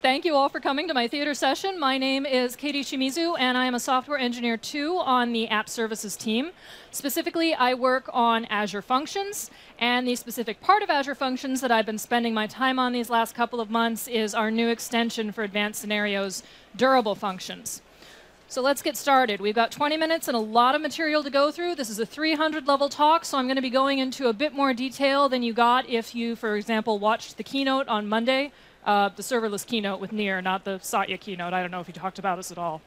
Thank you all for coming to my theater session. My name is Katie Shimizu, and I am a software engineer too on the app services team. Specifically, I work on Azure Functions, and the specific part of Azure Functions that I've been spending my time on these last couple of months is our new extension for advanced scenarios, Durable Functions. So let's get started. We've got 20 minutes and a lot of material to go through. This is a 300-level talk, so I'm going to be going into a bit more detail than you got if you, for example, watched the keynote on Monday. The serverless keynote with Nir, not the Satya keynote. I don't know if he talked about us at all.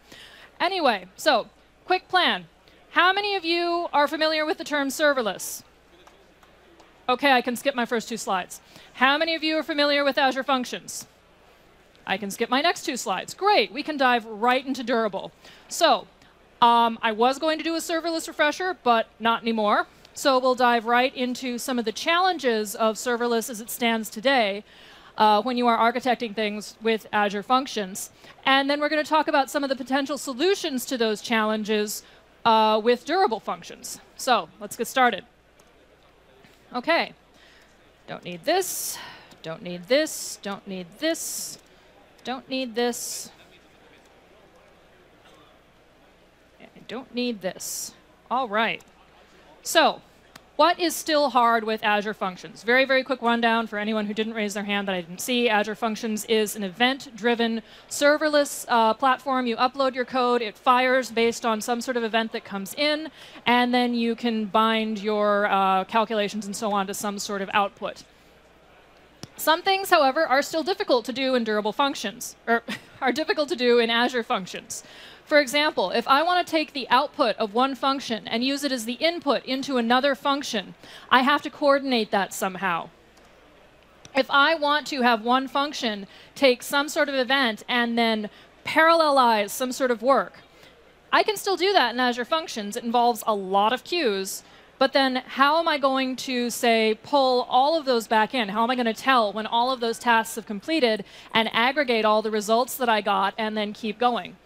Anyway, so quick plan. How many of you are familiar with the term serverless? OK, I can skip my first two slides. How many of you are familiar with Azure Functions? I can skip my next two slides. Great, we can dive right into Durable. So I was going to do a serverless refresher, but not anymore. So we'll dive right into some of the challenges of serverless as it stands today. When you are architecting things with Azure Functions. And then we're going to talk about some of the potential solutions to those challenges with durable functions. So let's get started. OK. Don't need this. Don't need this. Don't need this. Don't need this. I don't need this. All right. So what is still hard with Azure Functions? Very, very quick rundown for anyone who didn't raise their hand that I didn't see. Azure Functions is an event-driven serverless platform. You upload your code, it fires based on some sort of event that comes in, and then you can bind your calculations and so on to some sort of output. Some things, however, are still difficult to do in durable functions, or are difficult to do in Azure Functions. For example, if I want to take the output of one function and use it as the input into another function, I have to coordinate that somehow. If I want to have one function take some sort of event and then parallelize some sort of work, I can still do that in Azure Functions. It involves a lot of queues. But then how am I going to, say, pull all of those back in? How am I going to tell when all of those tasks have completed and aggregate all the results that I got and then keep going?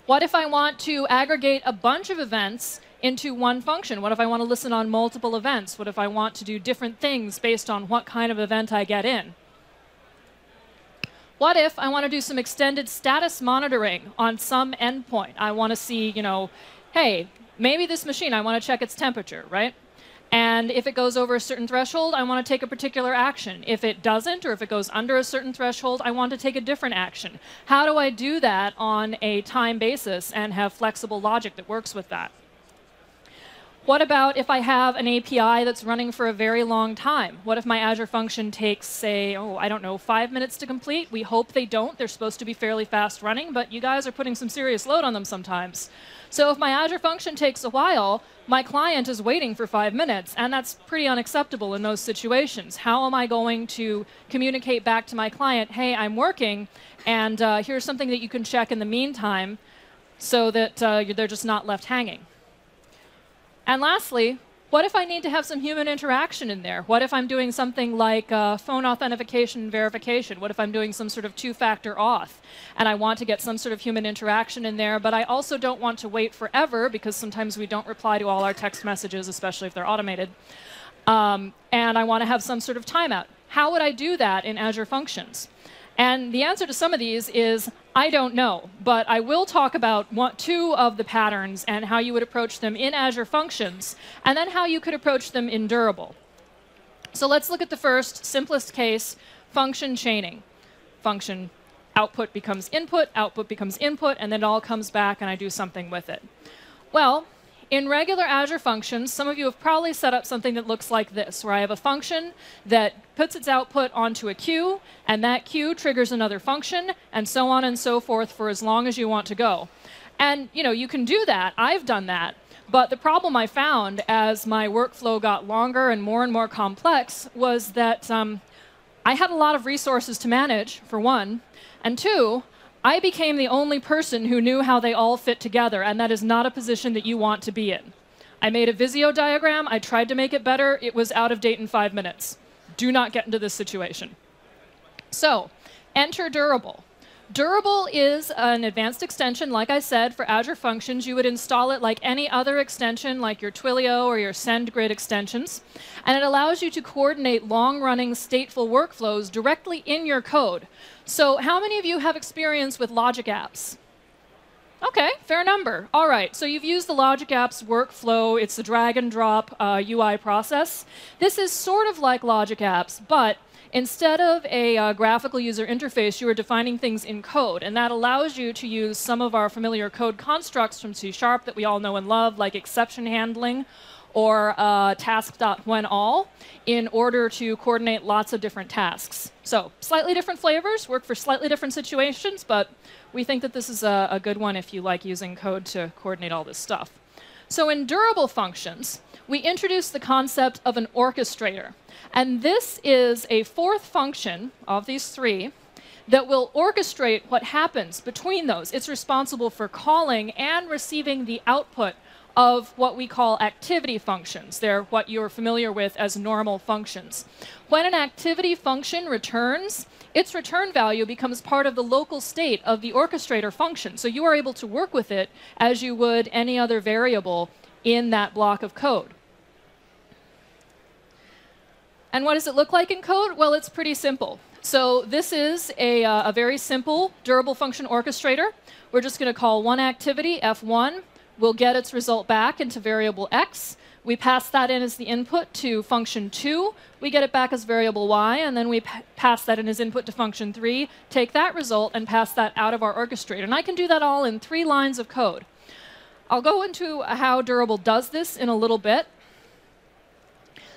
What if I want to aggregate a bunch of events into one function? What if I want to listen on multiple events? What if I want to do different things based on what kind of event I get in? What if I want to do some extended status monitoring on some endpoint? I want to see, hey, maybe this machine, I want to check its temperature, right? And if it goes over a certain threshold, I want to take a particular action. If it doesn't, or if it goes under a certain threshold, I want to take a different action. How do I do that on a time basis and have flexible logic that works with that? What about if I have an API that's running for a very long time? What if my Azure function takes, say, 5 minutes to complete? We hope they don't. They're supposed to be fairly fast running, but you guys are putting some serious load on them sometimes. So if my Azure function takes a while, my client is waiting for 5 minutes, and that's pretty unacceptable in those situations. How am I going to communicate back to my client, hey, I'm working, and here's something that you can check in the meantime so that they're just not left hanging? And lastly, what if I need to have some human interaction in there? What if I'm doing something like phone authentication and verification? What if I'm doing some sort of two-factor auth? And I want to get some sort of human interaction in there, but I also don't want to wait forever, because sometimes we don't reply to all our text messages, especially if they're automated. And I want to have some sort of timeout. How would I do that in Azure Functions? And the answer to some of these is, I don't know. But I will talk about two of the patterns and how you would approach them in Azure Functions, and then how you could approach them in Durable. So let's look at the first, simplest case, function chaining. Function output becomes input, and then it all comes back, and I do something with it. Well, in regular Azure Functions, some of you have probably set up something that looks like this, where I have a function that puts its output onto a queue, and that queue triggers another function, and so on and so forth for as long as you want to go. And you can do that. I've done that. But the problem I found as my workflow got longer and more complex was that I had a lot of resources to manage, for one, and two, I became the only person who knew how they all fit together, and that is not a position that you want to be in. I made a Visio diagram. I tried to make it better. It was out of date in 5 minutes. Do not get into this situation. So enter Durable. Durable is an advanced extension, like I said, for Azure Functions. You would install it like any other extension, like your Twilio or your SendGrid extensions. And it allows you to coordinate long-running stateful workflows directly in your code. So how many of you have experience with logic apps? OK, fair number. All right, so you've used the logic apps workflow. It's the drag and drop UI process. This is sort of like logic apps, but instead of a graphical user interface, you are defining things in code. And that allows you to use some of our familiar code constructs from C# that we all know and love, like exception handling or task.whenAll, in order to coordinate lots of different tasks. So slightly different flavors, work for slightly different situations, but we think that this is a good one if you like using code to coordinate all this stuff. So in durable functions, we introduce the concept of an orchestrator. And this is a fourth function of these three that will orchestrate what happens between those. It's responsible for calling and receiving the output of what we call activity functions. They're what you're familiar with as normal functions. When an activity function returns, its return value becomes part of the local state of the orchestrator function. So you are able to work with it as you would any other variable in that block of code. And what does it look like in code? Well, it's pretty simple. So this is a very simple durable function orchestrator. We're just going to call one activity, F1. We'll get its result back into variable x. We pass that in as the input to function 2. We get it back as variable y, and then we pass that in as input to function 3, take that result, and pass that out of our orchestrator. And I can do that all in 3 lines of code. I'll go into how durable does this in a little bit.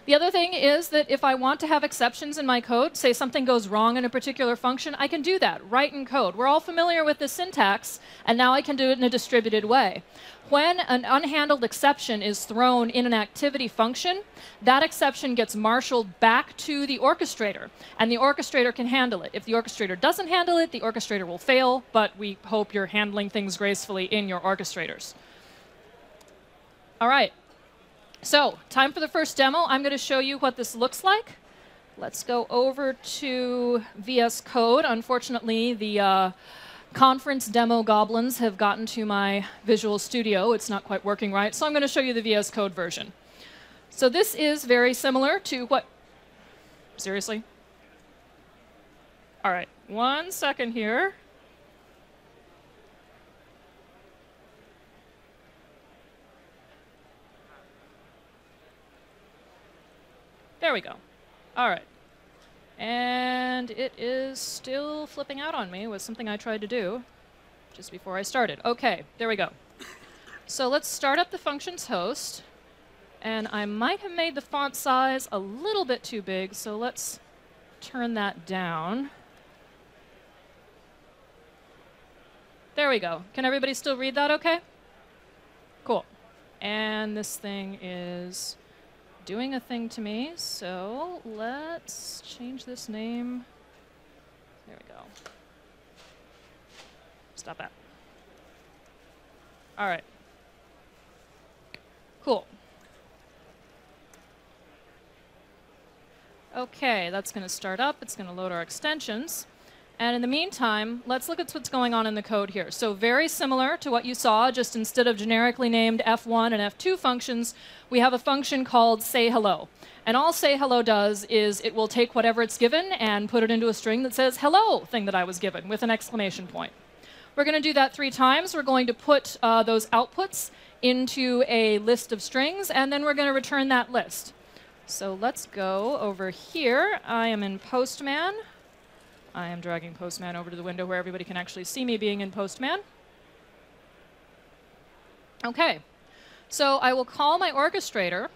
The other thing is that if I want to have exceptions in my code, say something goes wrong in a particular function, I can do that right in code. We're all familiar with the syntax, and now I can do it in a distributed way. When an unhandled exception is thrown in an activity function, that exception gets marshaled back to the orchestrator, and the orchestrator can handle it. If the orchestrator doesn't handle it, the orchestrator will fail, but we hope you're handling things gracefully in your orchestrators. All right. So, time for the first demo. I'm going to show you what this looks like. Let's go over to VS Code. Unfortunately, the conference demo goblins have gotten to my Visual Studio. It's not quite working right, so I'm going to show you the VS Code version. So this is very similar to what... Seriously? All right, 1 second here. There we go. All right. And it is still flipping out on me with something I tried to do just before I started. OK, there we go. So let's start up the functions host. And I might have made the font size a little bit too big, so let's turn that down. There we go. Can everybody still read that OK? Cool. And this thing is doing a thing to me, so let's change this name. There we go. Stop that. All right. Cool. OK, that's going to start up. It's going to load our extensions. And in the meantime, let's look at what's going on in the code here. So very similar to what you saw, just instead of generically named F1 and F2 functions, we have a function called sayHello. And all sayHello does is it will take whatever it's given and put it into a string that says hello thing that I was given with an exclamation point. We're going to do that 3 times. We're going to put those outputs into a list of strings, and then we're going to return that list. So let's go over here. I am in Postman. I am dragging Postman over to the window where everybody can actually see me being in Postman. OK. So I will call my orchestrator.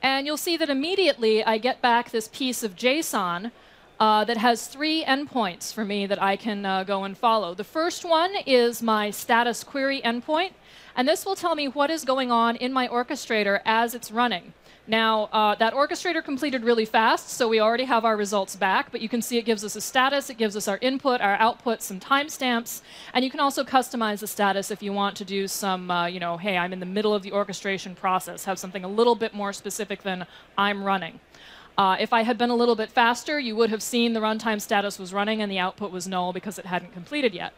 And you'll see that immediately I get back this piece of JSON that has 3 endpoints for me that I can go and follow. The first one is my status query endpoint. And this will tell me what is going on in my orchestrator as it's running. Now, that orchestrator completed really fast, so we already have our results back. But you can see it gives us a status. It gives us our input, our output, some timestamps. And you can also customize the status if you want to do some, hey, I'm in the middle of the orchestration process, have something a little bit more specific than I'm running. If I had been a little bit faster, you would have seen the runtime status was running and the output was null because it hadn't completed yet.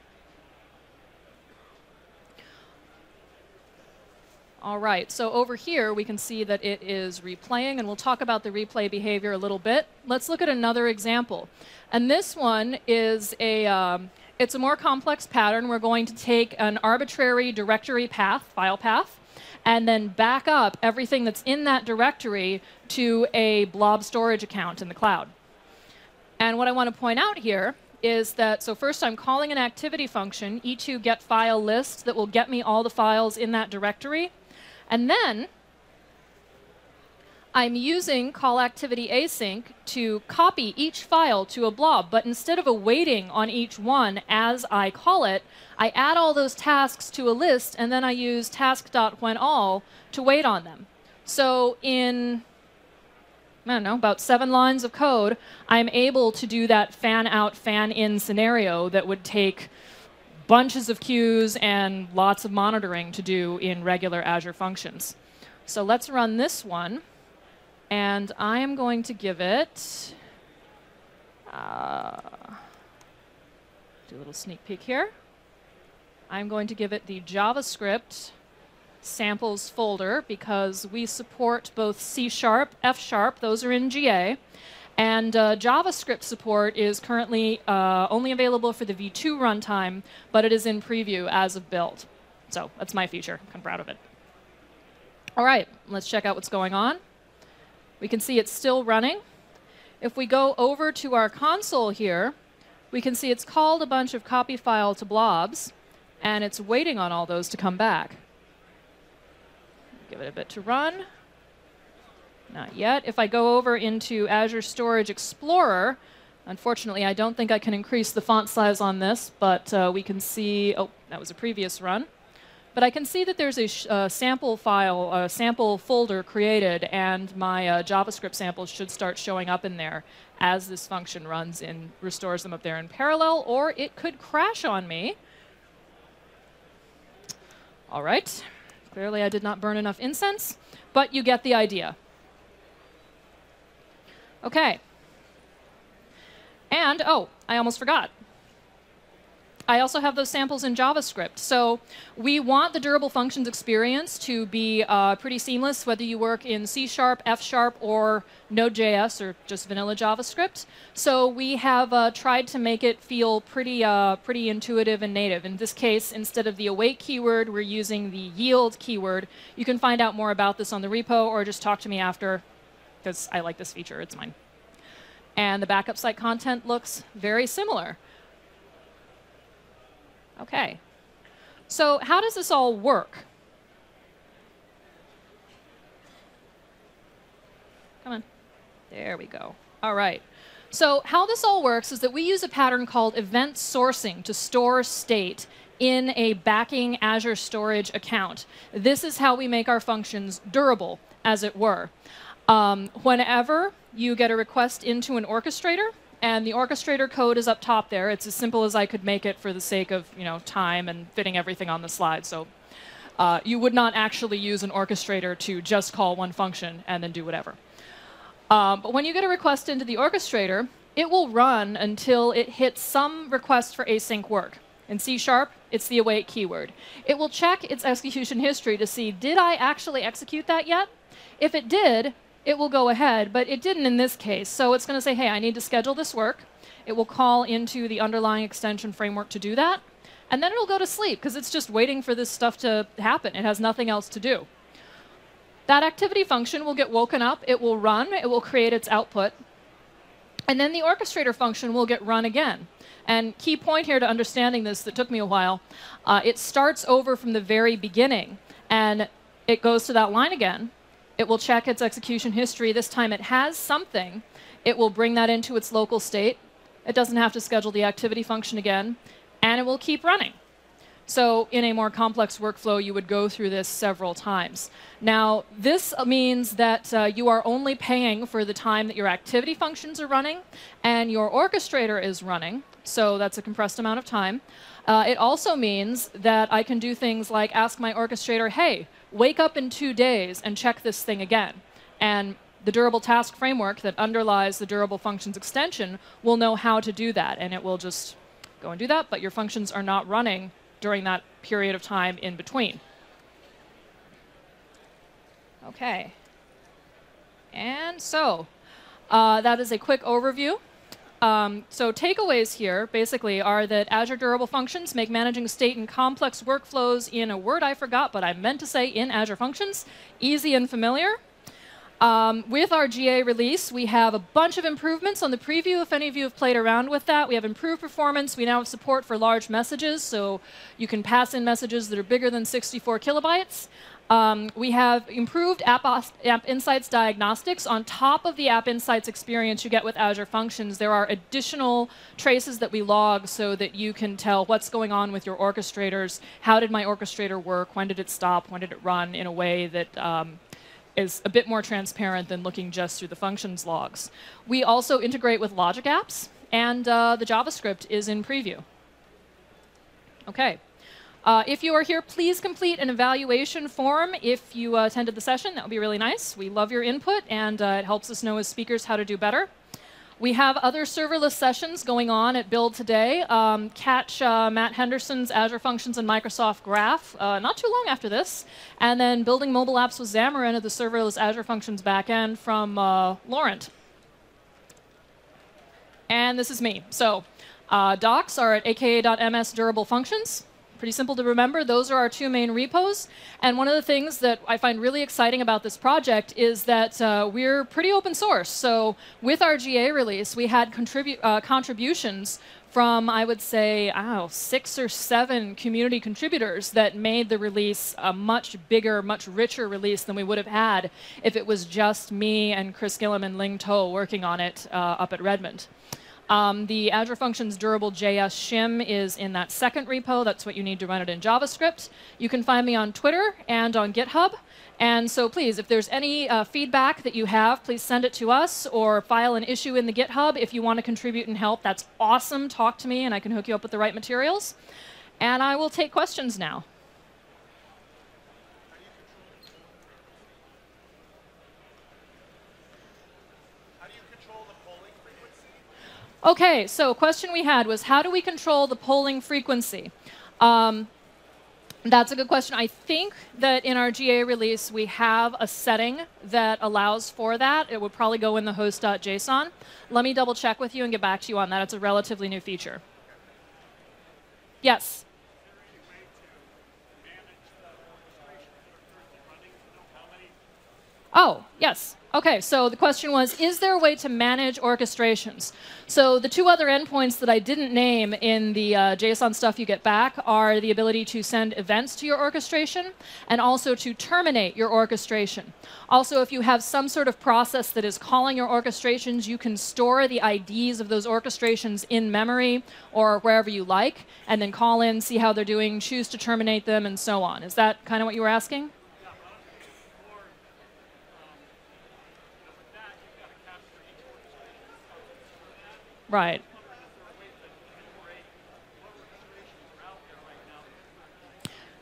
All right, so over here we can see that it is replaying, and we'll talk about the replay behavior a little bit. Let's look at another example. And this one is it's a more complex pattern. We're going to take an arbitrary directory path, file path, and then back up everything that's in that directory to a blob storage account in the cloud. And what I want to point out here is that, so first I'm calling an activity function, e2 get file list, that will get me all the files in that directory. And then I'm using call activity async to copy each file to a blob, but instead of awaiting on each one as I call it, I add all those tasks to a list, and then I use task.whenAll to wait on them. So in, I don't know, about 7 lines of code, I'm able to do that fan out, fan in scenario that would take bunches of queues and lots of monitoring to do in regular Azure functions. So let's run this one. And I am going to give it, do a little sneak peek here. I'm going to give it the JavaScript samples folder because we support both C#, F#, those are in GA. And JavaScript support is currently only available for the V2 runtime, but it is in preview as of build. So that's my feature. I'm proud of it. All right, let's check out what's going on. We can see it's still running. If we go over to our console here, we can see it's called a bunch of copy file to blobs, and it's waiting on all those to come back. Give it a bit to run. Not yet. If I go over into Azure Storage Explorer, unfortunately, I don't think I can increase the font size on this, but we can see, oh, that was a previous run. But I can see that there's a sample file, a sample folder created, and my JavaScript samples should start showing up in there as this function runs and restores them up there in parallel, or it could crash on me. All right. Clearly, I did not burn enough incense, but you get the idea. OK. And, oh, I almost forgot. I also have those samples in JavaScript. So we want the durable functions experience to be pretty seamless, whether you work in C#, F#, or Node.js, or just vanilla JavaScript. So we have tried to make it feel pretty intuitive and native. In this case, instead of the await keyword, we're using the yield keyword. You can find out more about this on the repo, or just talk to me after, because I like this feature. It's mine. And the backup site content looks very similar. OK. So how does this all work? Come on. There we go. All right. So how this all works is that we use a pattern called event sourcing to store state in a backing Azure storage account. This is how we make our functions durable, as it were. Whenever you get a request into an orchestrator, and the orchestrator code is up top there. It's as simple as I could make it for the sake of time and fitting everything on the slide. So you would not actually use an orchestrator to just call one function and then do whatever. But when you get a request into the orchestrator, it will run until it hits some request for async work. In C#, it's the await keyword. It will check its execution history to see, did I actually execute that yet? If it did, it will go ahead, but it didn't in this case. So it's going to say, hey, I need to schedule this work. It will call into the underlying extension framework to do that. And then it'll go to sleep, because it's just waiting for this stuff to happen. It has nothing else to do. That activity function will get woken up. It will run. It will create its output. And then the orchestrator function will get run again. And key point here to understanding this that took me a while, it starts over from the very beginning. And it goes to that line again. It will check its execution history. This time it has something. It will bring that into its local state. It doesn't have to schedule the activity function again. And it will keep running. So in a more complex workflow, you would go through this several times. Now, this means that you are only paying for the time that your activity functions are running and your orchestrator is running. So that's a compressed amount of time. It also means that I can do things like ask my orchestrator, hey, wake up in 2 days and check this thing again. And the durable task framework that underlies the durable functions extension will know how to do that, and it will just go and do that, but your functions are not running during that period of time in between. Okay. And so that is a quick overview. So takeaways here basically are that Azure Durable Functions make managing state and complex workflows in a word I forgot, but I meant to say in Azure Functions, easy and familiar. With our GA release, we have a bunch of improvements on the preview. If any of you have played around with that, we have improved performance. We now have support for large messages, so you can pass in messages that are bigger than 64 kilobytes. We have improved App Insights diagnostics. On top of the App Insights experience you get with Azure Functions, there are additional traces that we log so that you can tell what's going on with your orchestrators. How did my orchestrator work? When did it stop? When did it run? In a way that is a bit more transparent than looking just through the functions logs. We also integrate with logic apps, and the JavaScript is in preview. Okay. If you are here, please complete an evaluation form if you attended the session. That would be really nice. We love your input, and it helps us know as speakers how to do better. We have other serverless sessions going on at Build today. Catch Matt Henderson's Azure Functions and Microsoft Graph not too long after this. And then Building Mobile Apps with Xamarin at the serverless Azure Functions backend from Laurent. And this is me. So docs are at aka.ms durable functions. Pretty simple to remember. Those are our two main repos. And one of the things that I find really exciting about this project is that we're pretty open source. So with our GA release, we had contributions from, I would say, 6 or 7 community contributors that made the release a much bigger, much richer release than we would have had if it was just me and Chris Gillum and Ling To working on it up at Redmond. The Azure Functions Durable JS shim is in that second repo. That's what you need to run it in JavaScript. You can find me on Twitter and on GitHub. And so please, if there's any feedback that you have, please send it to us or file an issue in the GitHub. If you want to contribute and help, that's awesome. Talk to me and I can hook you up with the right materials. And I will take questions now. Okay, so a question we had was, how do we control the polling frequency? That's a good question. I think that in our GA release, we have a setting that allows for that. It would probably go in the host.json. Let me double check with you and get back to you on that. It's a relatively new feature. Yes? Oh, yes. Okay, so the question was, is there a way to manage orchestrations? So the two other endpoints that I didn't name in the JSON stuff you get back are the ability to send events to your orchestration and also to terminate your orchestration. Also, if you have some sort of process that is calling your orchestrations, you can store the IDs of those orchestrations in memory or wherever you like, and then call in, see how they're doing, choose to terminate them, and so on. Is that kind of what you were asking? Right.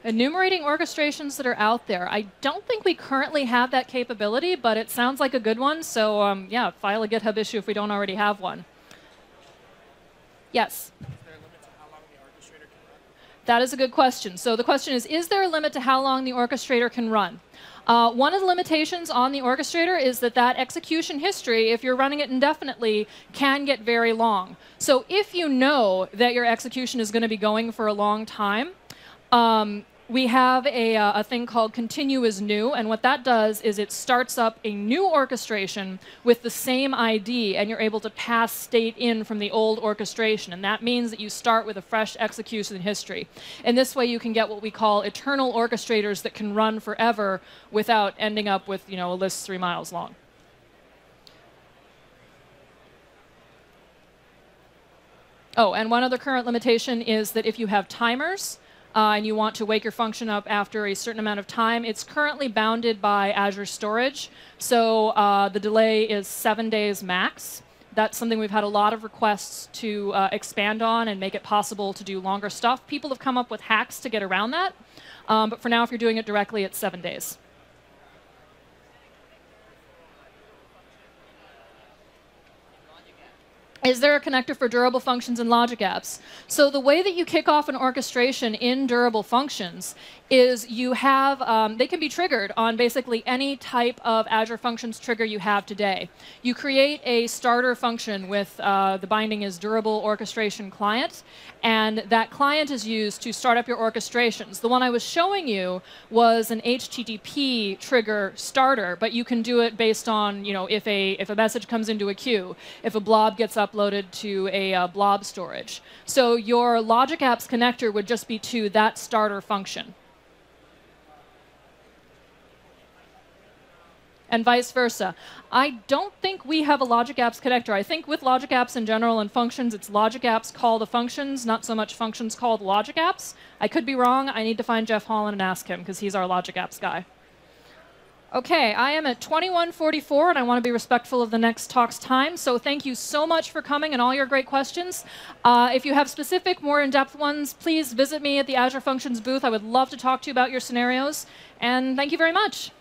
Enumerating orchestrations that are out there. I don't think we currently have that capability, but it sounds like a good one. So yeah, file a GitHub issue if we don't already have one. Yes? Is there a limit to how long the orchestrator can run? That is a good question. So the question is there a limit to how long the orchestrator can run? One of the limitations on the orchestrator is that execution history, if you're running it indefinitely, can get very long. So if you know that your execution is going to be going for a long time, we have a thing called continue as new, and what that does is it starts up a new orchestration with the same ID, and you're able to pass state in from the old orchestration, and that means that you start with a fresh execution history. And this way you can get what we call eternal orchestrators that can run forever without ending up with, a list 3 miles long. Oh, and one other current limitation is that if you have timers, and you want to wake your function up after a certain amount of time, it's currently bounded by Azure Storage. So the delay is 7 days max. That's something we've had a lot of requests to expand on and make it possible to do longer stuff. People have come up with hacks to get around that. But for now, if you're doing it directly, it's 7 days. Is there a connector for durable functions and logic apps? So the way that you kick off an orchestration in durable functions is you have, they can be triggered on basically any type of Azure Functions trigger you have today. You create a starter function with the binding is durable orchestration client, and that client is used to start up your orchestrations. The one I was showing you was an HTTP trigger starter, but you can do it based on, if a message comes into a queue, if a blob gets uploaded to a blob storage. So your logic apps connector would just be to that starter function. And vice versa. I don't think we have a logic apps connector. I think with logic apps in general and functions, it's logic apps call the functions, not so much functions call the logic apps. I could be wrong. I need to find Jeff Holland and ask him, because he's our logic apps guy. OK, I am at 21:44, and I want to be respectful of the next talk's time. So thank you so much for coming and all your great questions. If you have specific, more in-depth ones, please visit me at the Azure Functions booth. I would love to talk to you about your scenarios. And thank you very much.